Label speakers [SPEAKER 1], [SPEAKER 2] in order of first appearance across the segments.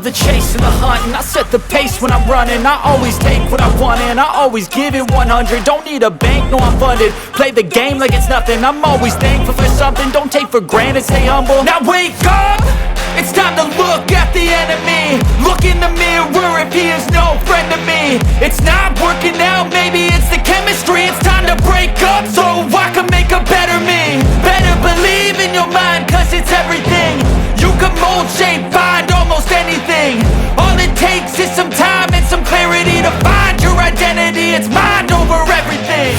[SPEAKER 1] the chase and the hunt, and I set the pace when I'm running. I always take what I want and I always give it 100. Don't need a bank, no I'm funded. Play the game like it's nothing. I'm always thankful for something. Don't take for granted, stay humble. Now wake up! It's time to look at the enemy. Look in the mirror if he is no friend to me. It's not working out, maybe it's the chemistry. It's time to break up so I can make a better me. Better believe in your mind, cause it's everything. You can mold, shape, find almost anything. All it takes is some time and some clarity to find your identity. It's mind over everything.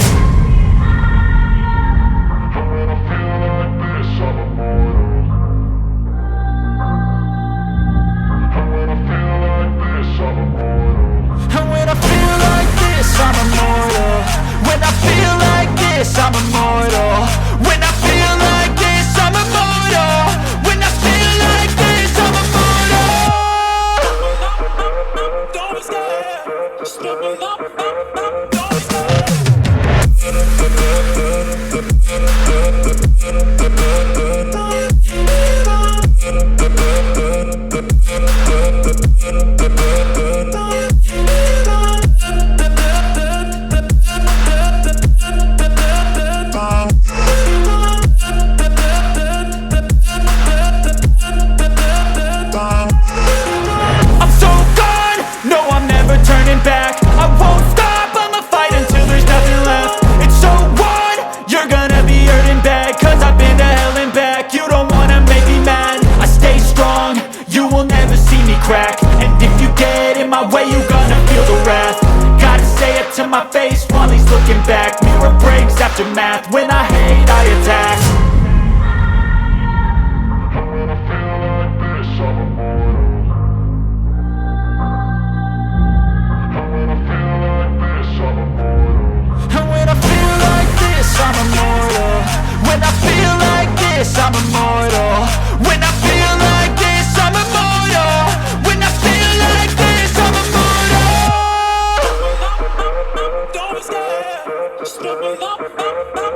[SPEAKER 1] I'm immortal. When I feel like this, I'm immortal. When I feel like this, I'm immortal. When I feel like this, I'm immortal. Don't be scared. Step it up, don't be scared. Back. I won't stop, I'ma fight until there's nothing left. It's so on, you're gonna be hurting bad, cause I've been to hell and back. You don't wanna make me mad, I stay strong, you will never see me crack. And if you get in my way, you're gonna feel the wrath. Gotta say it to my face while he's looking back. Mirror breaks after math, when I hate I attack. I'm immortal. When I feel like this, I'm immortal. When I feel like this, I'm immortal. When I feel like this, I'm immortal. Don't be scared. Step it up.